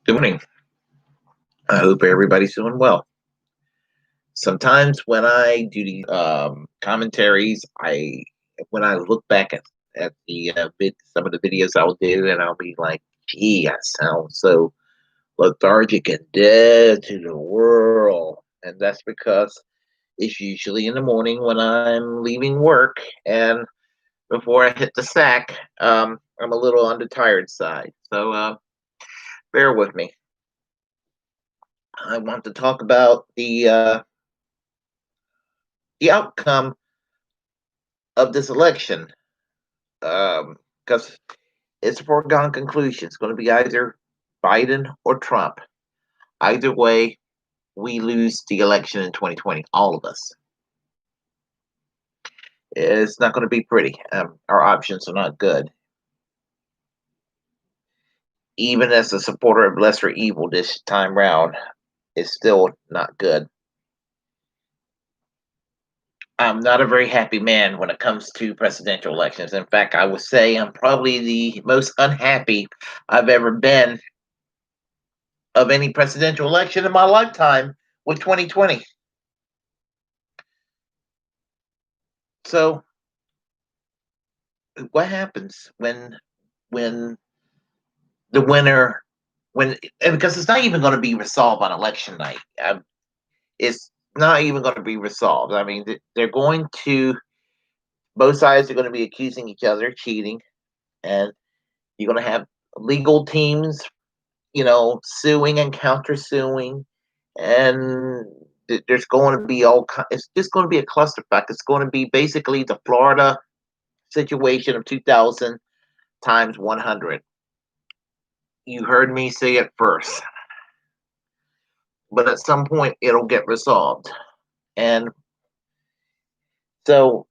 Good morning. I hope everybody's doing well. Sometimes when I do the commentaries, when I look back at the some of the videos I'll do, and I'll be like, "Gee, I sound so lethargic and dead to the world," and that's because it's usually in the morning when I'm leaving work, and before I hit the sack, I'm a little on the tired side. So bear with me. I want to talk about the outcome of this election, because it's a foregone conclusion. It's going to be either Biden or Trump. Either way, we lose the election in 2020, all of us. It's not going to be pretty. Our options are not good. Even as a supporter of lesser evil this time round, it's still not good. I'm not a very happy man when it comes to presidential elections. In fact, I would say I'm probably the most unhappy I've ever been of any presidential election in my lifetime with 2020. So what happens when the winner when and because it's not even going to be resolved on election night. It's not even going to be resolved. I mean, they're going to both sides are going to be accusing each other of cheating, and you're going to have legal teams, suing and countersuing, and there's going to be it's just going to be a clusterfuck. It's going to be basically the Florida situation of 2000 times 100. You heard me say it first, but at some point it'll get resolved. And so,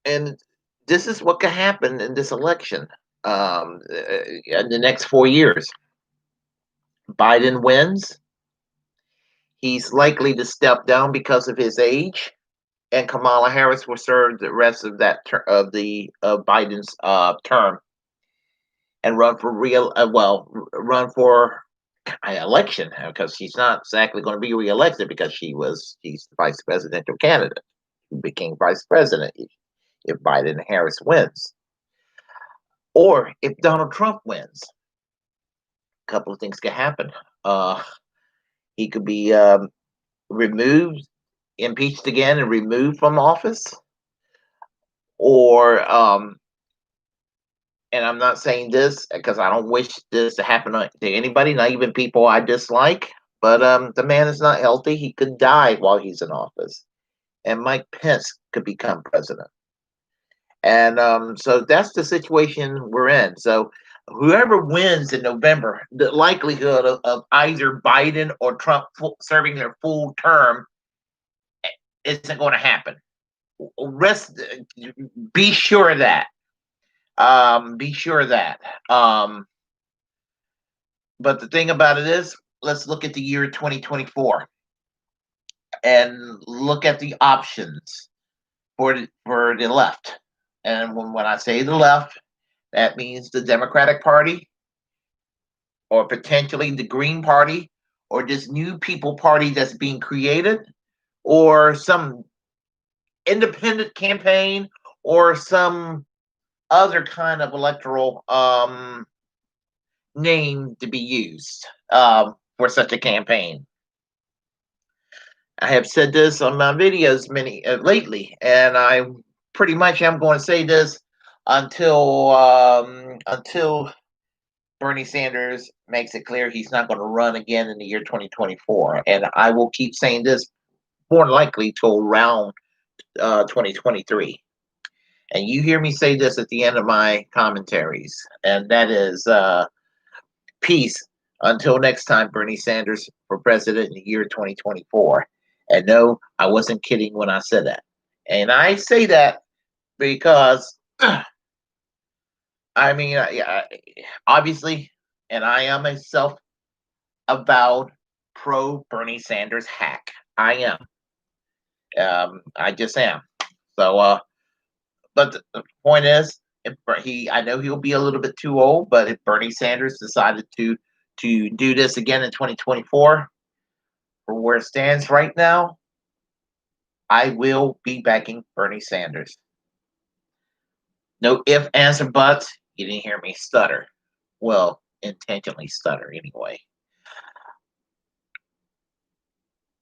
and this is what could happen in this election in the next 4 years. Biden wins. He's likely to step down because of his age, and Kamala Harris will serve the rest of of Biden's term and run for run for election because she's not exactly going to be reelected because she's the vice presidential candidate who became vice president if Biden and Harris wins, or if Donald Trump wins. A couple of things could happen. He could be removed, impeached again, and removed from office, or and I'm not saying this because I don't wish this to happen to anybody, not even people I dislike. But the man is not healthy. He could die while he's in office, and Mike Pence could become president. And so that's the situation we're in. So whoever wins in November, the likelihood of either Biden or Trump serving their full term isn't going to happen. Rest, be sure of that. Be sure of that. But the thing about it is, let's look at the year 2024 and look at the options for the left. And when I say the left, that means the Democratic Party, or potentially the Green Party, or this new People Party that's being created, or some independent campaign, or some other kind of electoral name to be used for such a campaign. I have said this on my videos many lately, and I pretty much am going to say this until Bernie Sanders makes it clear he's not going to run again in the year 2024, and I will keep saying this more likely till around 2023. And you hear me say this at the end of my commentaries, and that is peace until next time, Bernie Sanders for president in the year 2024. And no, I wasn't kidding when I said that. And I say that because, I mean, obviously, and I am a self-avowed pro Bernie Sanders hack. I am. I just am. So, but the point is, I know he'll be a little bit too old, but if Bernie Sanders decided to to do this again in 2024. For where it stands right now, I will be backing Bernie Sanders. No if, ands, or buts. You didn't hear me stutter. Well, intentionally stutter anyway.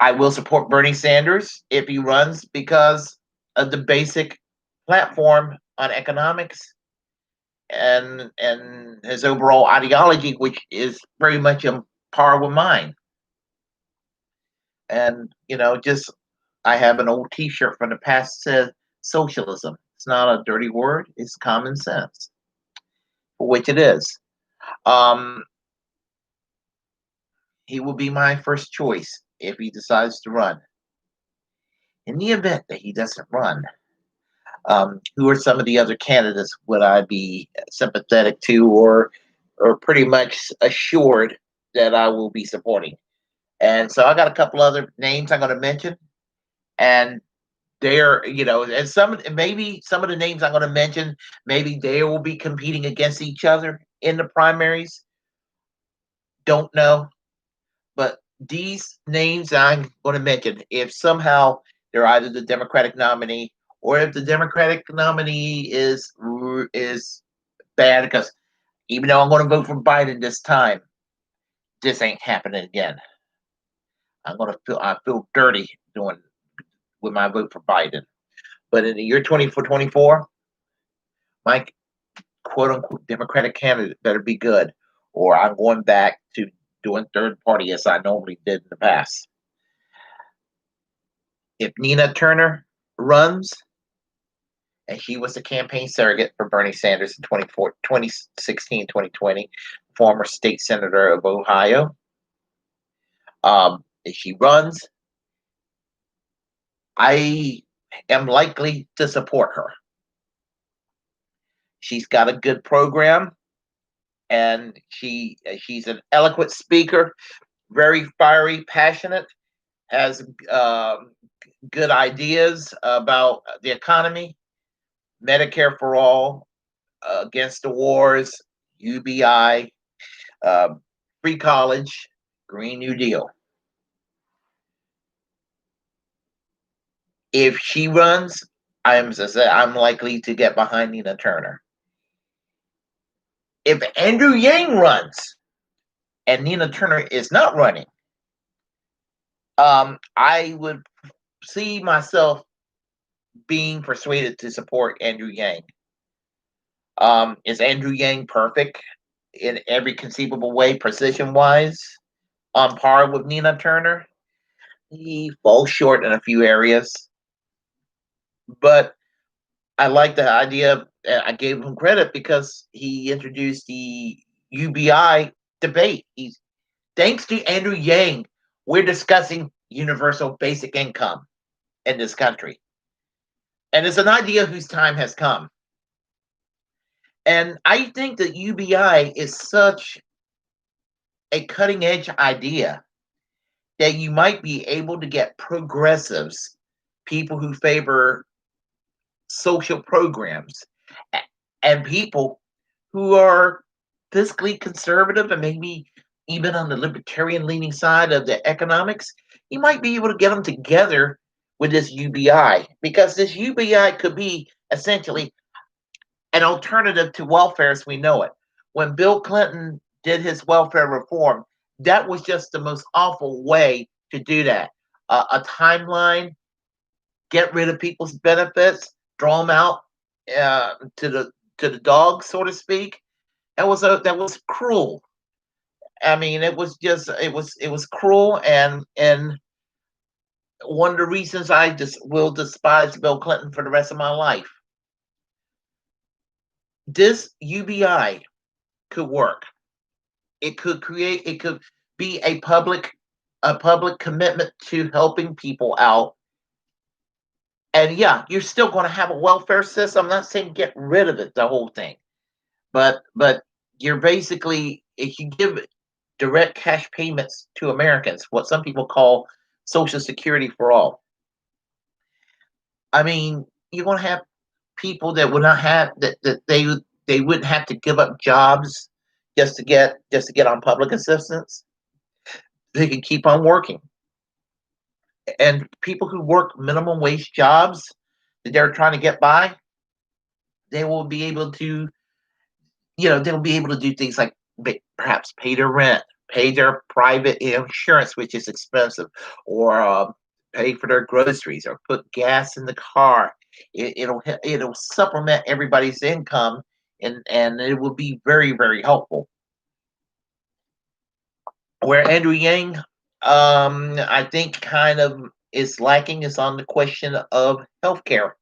I will support Bernie Sanders if he runs because of the basic platform on economics and his overall ideology, which is very much on par with mine. And just I have an old T-shirt from the past that says socialism. It's not a dirty word; it's common sense, which it is. Um, he will be my first choice if he decides to run. In the event that he doesn't run, who are some of the other candidates would I be sympathetic to or pretty much assured that I will be supporting? And so I got a couple other names I'm going to mention, and they're and maybe some of the names I'm going to mention, maybe they will be competing against each other in the primaries. Don't know, but these names I'm going to mention, if somehow they're either the Democratic nominee or if the Democratic nominee is bad, because even though I'm going to vote for Biden this time, this ain't happening again. I feel dirty doing with my vote for Biden. But in the year 2024, my quote unquote Democratic candidate better be good, or I'm going back to doing third party as I normally did in the past. If Nina Turner runs, and she was the campaign surrogate for Bernie Sanders in 2016, 2020, former state senator of Ohio. If she runs, I am likely to support her. She's got a good program, and she's an eloquent speaker, very fiery, passionate, has good ideas about the economy, Medicare for all, against the wars, UBI, free college, Green New Deal. If she runs, I'm likely to get behind Nina Turner. If Andrew Yang runs and Nina Turner is not running, I would see myself being persuaded to support Andrew Yang. Is Andrew Yang perfect in every conceivable way, precision wise, on par with Nina Turner? He falls short in a few areas, but I like the idea. I gave him credit because he introduced the UBI debate. Thanks to Andrew Yang, we're discussing universal basic income in this country. And it's an idea whose time has come. And I think that UBI is such a cutting edge idea that you might be able to get progressives, people who favor social programs, and people who are fiscally conservative and maybe even on the libertarian leaning side of the economics. You might be able to get them together with this UBI, because this UBI could be essentially an alternative to welfare as we know it. When Bill Clinton did his welfare reform, that was just the most awful way to do that. A timeline, get rid of people's benefits, draw them out to the dogs, so to speak. That was cruel. I mean, it was cruel, and one of the reasons I just will despise Bill Clinton for the rest of my life. This UBI could work. It could be a public commitment to helping people out. And yeah, you're still going to have a welfare system. I'm not saying get rid of it, the whole thing, but you're basically, if you give direct cash payments to Americans, what some people call Social Security for all. I mean, you're going to have people that would not have that they wouldn't have to give up jobs just to get on public assistance, they can keep on working. And people who work minimum wage jobs that they're trying to get by, they will be able to, they'll be able to do things like perhaps pay their rent, pay their private insurance, which is expensive, or pay for their groceries, or put gas in the car. It'll supplement everybody's income, and it will be very, very helpful. Where Andrew Yang, I think, kind of is lacking is on the question of healthcare,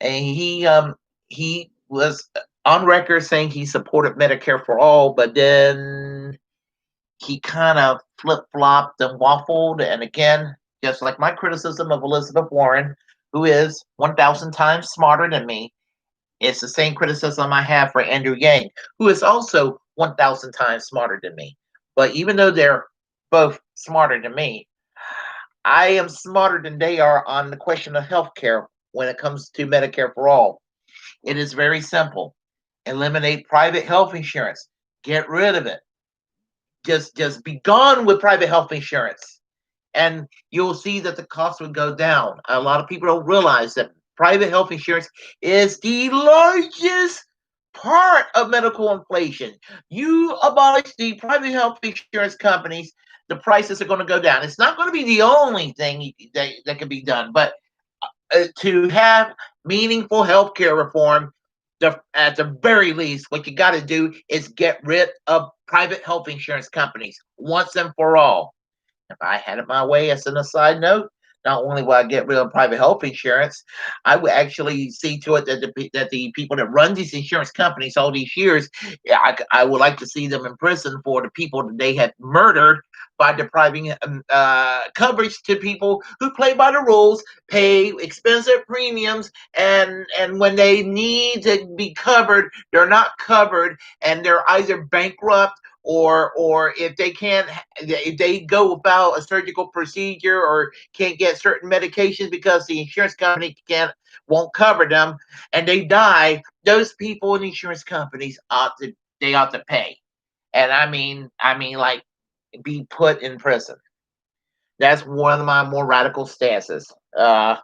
and he was on record saying he supported Medicare for all, but then he kind of flip flopped and waffled. And again, just like my criticism of Elizabeth Warren, who is 1,000 times smarter than me, it's the same criticism I have for Andrew Yang, who is also 1,000 times smarter than me. But even though they're both smarter than me, I am smarter than they are on the question of healthcare when it comes to Medicare for all. It is very simple. Eliminate private health insurance. Get rid of it. Just be gone with private health insurance. And you'll see that the cost would go down. A lot of people don't realize that private health insurance is the largest part of medical inflation. You abolish the private health insurance companies, the prices are going to go down. It's not going to be the only thing that can be done, but to have meaningful healthcare reform, at the very least, what you got to do is get rid of private health insurance companies once and for all. If I had it my way, as an aside note, not only will I get rid of private health insurance, I would actually see to it that the people that run these insurance companies all these years, I would like to see them in prison for the people that they had murdered by depriving coverage to people who play by the rules, pay expensive premiums, and when they need to be covered, they're not covered, and they're either bankrupt, or if they go about a surgical procedure or can't get certain medications because the insurance company won't cover them, and they die, those people in insurance companies ought to pay. And like, be put in prison. That's one of my more radical stances. Um,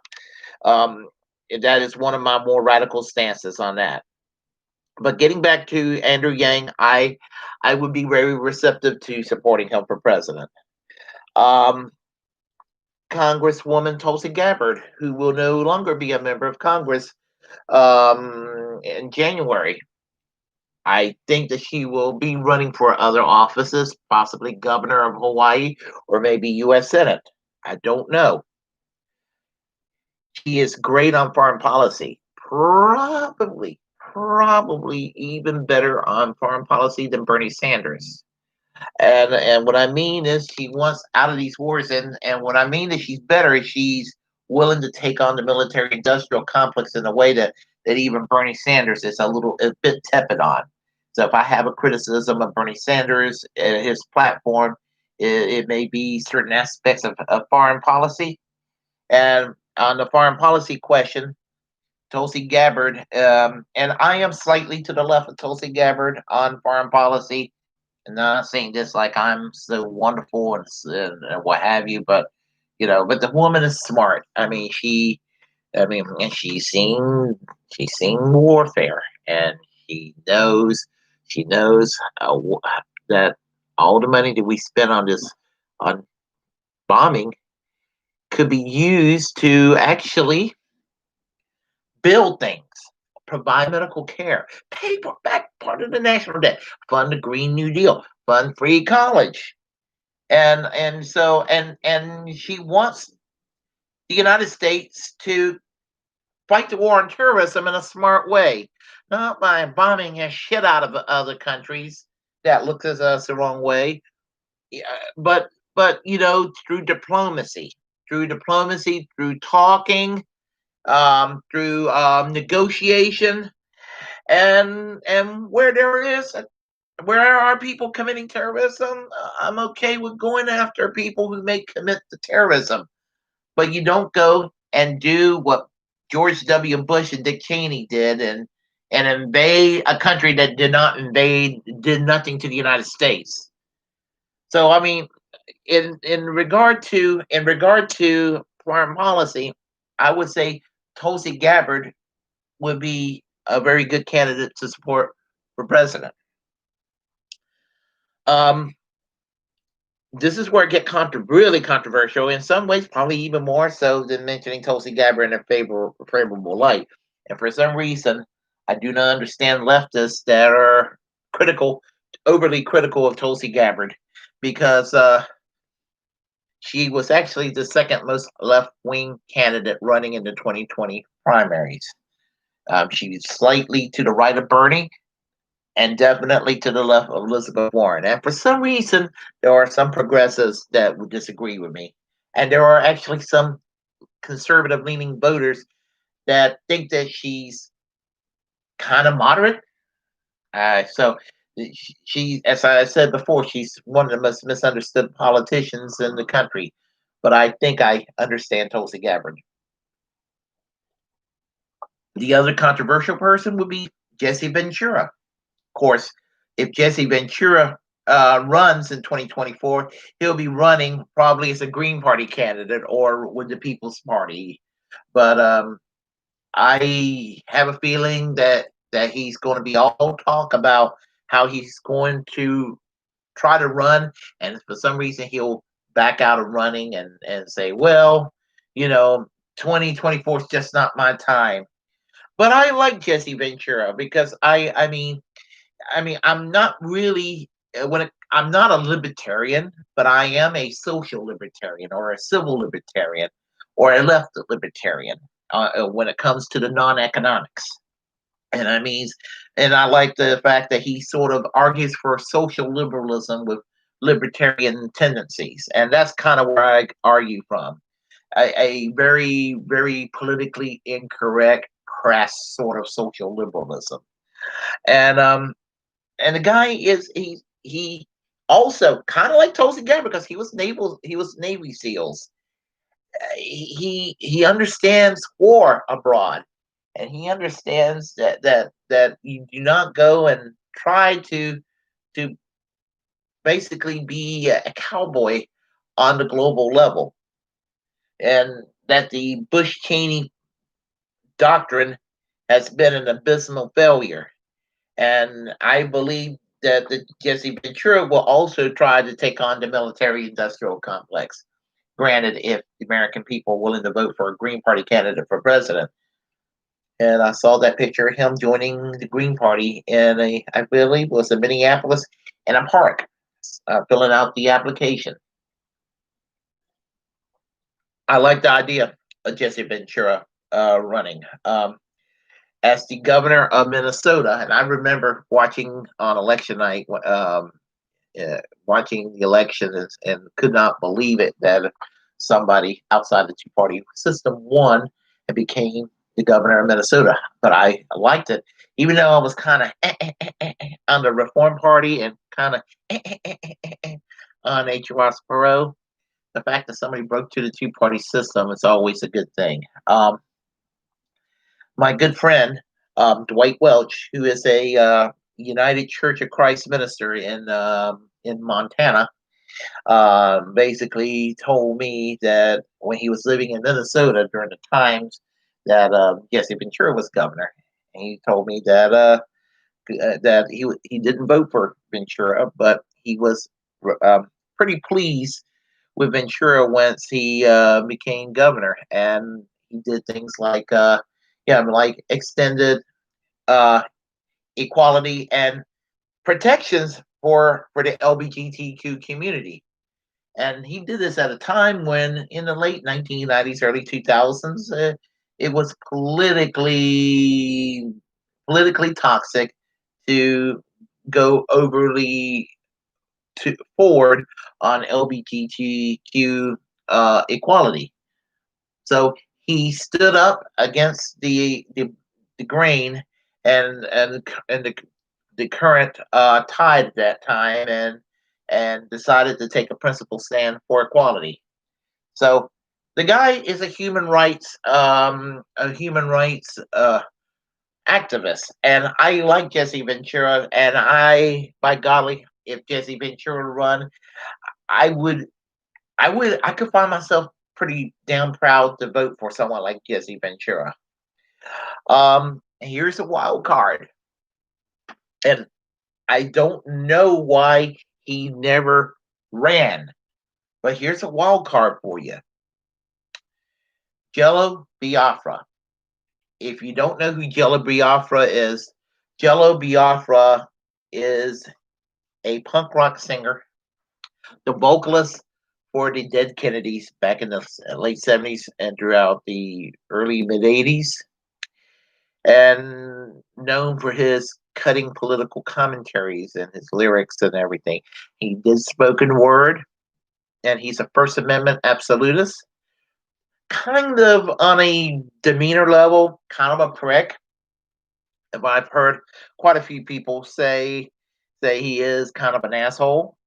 that is one of my more radical stances on that. But getting back to Andrew Yang, I would be very receptive to supporting him for president. Um, Congresswoman Tulsi Gabbard, who will no longer be a member of Congress in January. I think that she will be running for other offices, possibly governor of Hawaii or maybe U.S. Senate. I don't know. She is great on foreign policy. Probably even better on foreign policy than Bernie Sanders. And what I mean is she wants out of these wars, and what I mean is she's better is she's willing to take on the military industrial complex in a way that even Bernie Sanders is a bit tepid on. So if I have a criticism of Bernie Sanders and his platform, it may be certain aspects of foreign policy. And on the foreign policy question, Tulsi Gabbard, and I am slightly to the left of Tulsi Gabbard on foreign policy. And not saying this like I'm so wonderful and what have you, but but the woman is smart. And she's seen warfare, and she knows that all the money that we spend on bombing could be used to actually build things, provide medical care, pay back part of the national debt, fund the Green New Deal, fund free college, and she wants the United States to fight the war on terrorism in a smart way, not by bombing a shit out of other countries that look at us the wrong way, yeah, but through diplomacy, through talking, through negotiation, and where are people committing terrorism, I'm okay with going after people who may commit the terrorism, but you don't go and do what George W. Bush and Dick Cheney did, and invade a country that did not invade, did nothing to the United States. So I mean, in regard to foreign policy, I would say Tulsi Gabbard would be a very good candidate to support for president. Um, this is where it gets really controversial in some ways, probably even more so than mentioning Tulsi Gabbard in a favorable light. And for some reason, I do not understand leftists that are critical, overly critical of Tulsi Gabbard, because she was actually the second most left wing candidate running in the 2020 primaries. She was slightly to the right of Bernie, and definitely to the left of Elizabeth Warren. And for some reason, there are some progressives that would disagree with me. And there are actually some conservative leaning voters that think that she's kind of moderate. So she, as I said before, she's one of the most misunderstood politicians in the country. But I think I understand Tulsi Gabbard. The other controversial person would be Jesse Ventura. Of course, if Jesse Ventura runs in 2024, he'll be running probably as a Green Party candidate or with the People's Party. But I have a feeling that he's going to be all talk about how he's going to try to run, and for some reason he'll back out of running and say, well, you know, 2024 is just not my time. But I like Jesse Ventura because I mean, I'm not really I'm not a libertarian, but I am a social libertarian or a civil libertarian or a left libertarian when it comes to the non-economics. And I mean, and I like the fact that he sort of argues for social liberalism with libertarian tendencies, and that's kind of where I argue from. A very, very politically incorrect, crass sort of social liberalism. And and the guy is he also kind of like Tulsi Gabbard because he was Navy SEALs. He understands war abroad, and he understands that you do not go and try to basically be a cowboy on the global level, and that the Bush Cheney doctrine has been an abysmal failure. And I believe that the Jesse Ventura will also try to take on the military industrial complex. Granted, if the American people are willing to vote for a Green Party candidate for president. And I saw that picture of him joining the Green Party in I believe, was in Minneapolis in a park, filling out the application. I like the idea of Jesse Ventura running. As the governor of Minnesota, and I remember watching on election night, watching the election and could not believe it that somebody outside the two-party system won and became the governor of Minnesota. But I liked it, even though I was kind of on the Reform Party and kind of on H. Ross Perot. The fact that somebody broke to the two-party system is always a good thing. My good friend Dwight Welch, who is a United Church of Christ minister in Montana, basically told me that when he was living in Minnesota during the times that Jesse Ventura was governor, and he told me that he didn't vote for Ventura, but he was pretty pleased with Ventura once he became governor, and he did things like like extended equality and protections for the LGBTQ community. And he did this at a time when, in the late 1990s, early 2000s, it was politically toxic to go overly forward on LGBTQ equality. So he stood up against the grain and the current tide at that time, and decided to take a principled stand for equality. So the guy is a human rights activist, and I like Jesse Ventura, and by golly, if Jesse Ventura run, I would, I could find myself pretty damn proud to vote for someone like Jesse Ventura. Here's a wild card, and I don't know why he never ran, but here's a wild card for you: Jello Biafra. If you don't know who Jello Biafra is, Jello Biafra is a punk rock singer, the vocalist for the Dead Kennedys back in the late 70s and throughout the early mid 80s, and known for his cutting political commentaries and his lyrics and everything. He did spoken word, and he's a First Amendment absolutist, kind of on a demeanor level, kind of a prick. But I've heard quite a few people say he is kind of an asshole.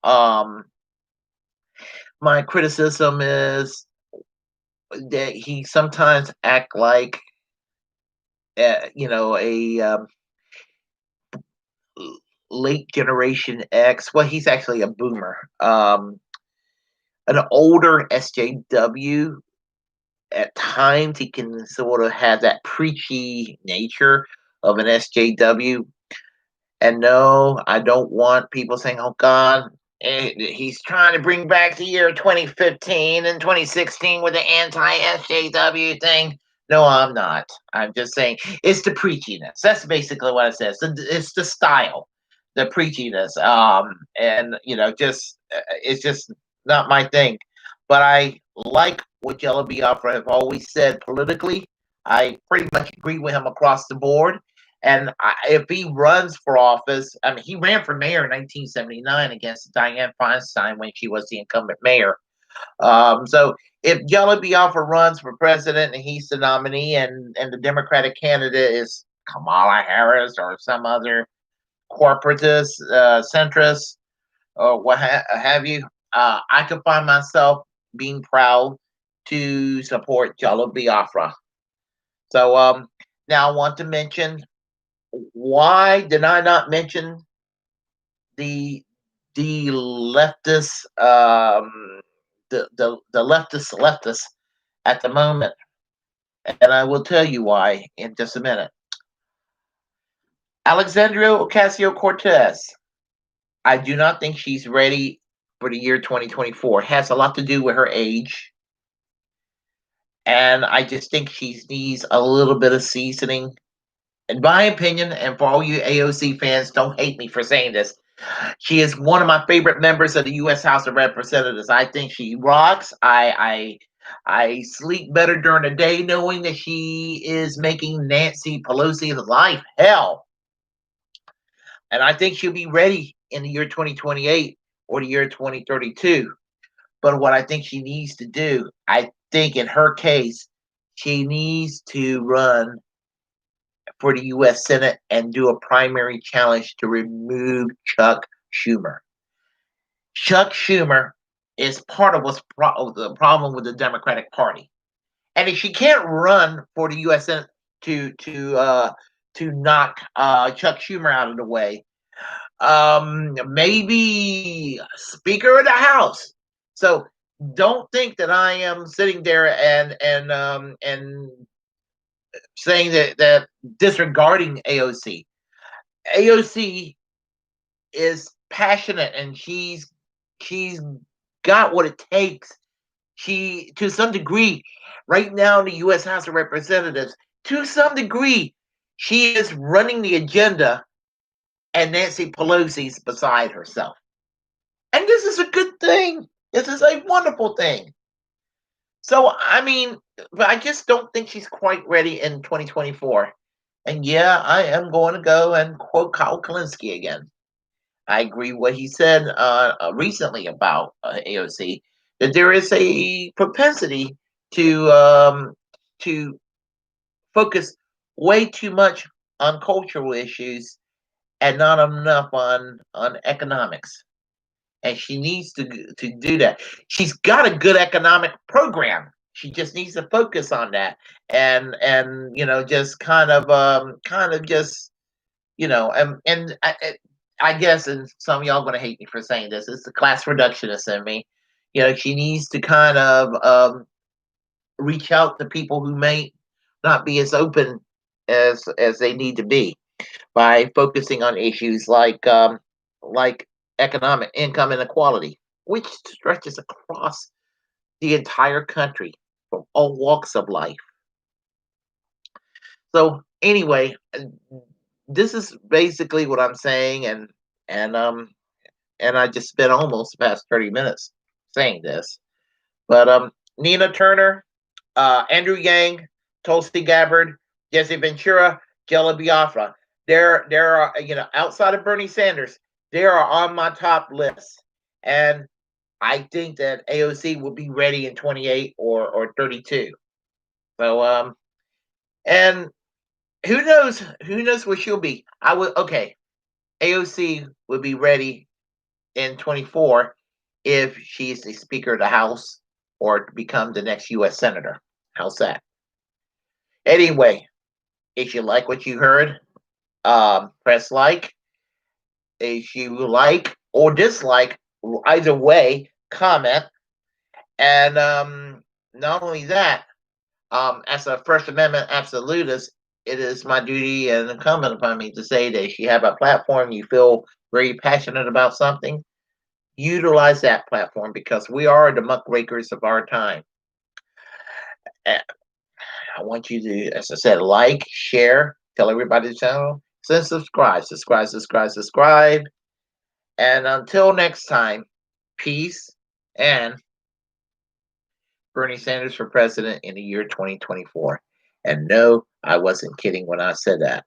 My criticism is that he sometimes act like a late generation X. Well, he's actually a boomer. An older SJW. At times, he can sort of have that preachy nature of an SJW. And no, I don't want people saying, "Oh God, he's trying to bring back the year 2015 and 2016 with the anti-SJW thing." No, I'm not. I'm just saying it's the preachiness. That's basically what it says. It's the style, the preachiness. And just it's just not my thing. But I like what Jello Biafra have always said politically. I pretty much agree with him across the board. And if he runs for office, I mean, he ran for mayor in 1979 against Dianne Feinstein when she was the incumbent mayor. So if Jello Biafra runs for president and he's the nominee, and the Democratic candidate is Kamala Harris or some other corporatist, centrist, or what have you, I could find myself being proud to support Jello Biafra. So now I want to mention, why did I not mention the leftist, the leftist at the moment? And I will tell you why in just a minute. Alexandria Ocasio Cortez. I do not think she's ready for the year 2024. It has a lot to do with her age. And I just think she needs a little bit of seasoning. In my opinion, and for all you AOC fans, don't hate me for saying this, she is one of my favorite members of the U.S. House of Representatives. I think she rocks. I sleep better during the day knowing that she is making Nancy Pelosi's life hell. And I think she'll be ready in the year 2028 or the year 2032. But what I think she needs to do, I think in her case, she needs to run for the U.S. Senate and do a primary challenge to remove Chuck Schumer. Chuck Schumer is part of the problem with the Democratic Party, and if she can't run for the U.S. Senate to knock Chuck Schumer out of the way, maybe Speaker of the House. So don't think that I am sitting there and saying that disregarding AOC. AOC is passionate, and she's got what it takes. She, to some degree, right now in the U.S. House of Representatives, to some degree, she is running the agenda, and Nancy Pelosi's beside herself. And this is a good thing. This is a wonderful thing. So, I mean, but I just don't think she's quite ready in 2024. And yeah, I am going to go and quote Kyle Kalinske again. I agree what he said recently about AOC, that there is a propensity to focus way too much on cultural issues and not enough on economics. And she needs to do that. She's got a good economic program. She just needs to focus on that, and just kind of just and I guess, and some of y'all gonna hate me for saying this, it's the class reductionist in me. She needs to kind of reach out to people who may not be as open as they need to be by focusing on issues like economic income inequality, which stretches across the entire country from all walks of life. So anyway, this is basically what I'm saying, and um and I just spent almost the past 30 minutes saying this. But Nina Turner, Andrew Yang, Tulsi Gabbard, Jesse Ventura, Jello Biafra. There are, outside of Bernie Sanders, they are on my top list. And I think that AOC will be ready in 28 or 32. So and who knows where she'll be. I would okay. AOC would be ready in 24 if she's the Speaker of the House or to become the next U.S. Senator. How's that? Anyway, if you like what you heard, press like. If you like or dislike, either way, comment. And not only that, as a First Amendment absolutist, it is my duty and incumbent upon me to say that if you have a platform you feel very passionate about something, utilize that platform because we are the muckrakers of our time. And I want you to, as I said, like, share, tell everybody the channel, then subscribe. And until next time, peace and Bernie Sanders for president in the year 2024. And no, I wasn't kidding when I said that.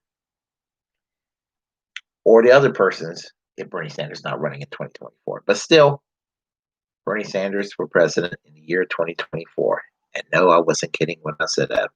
Or the other persons, if Bernie Sanders not running in 2024. But still, Bernie Sanders for president in the year 2024. And no, I wasn't kidding when I said that.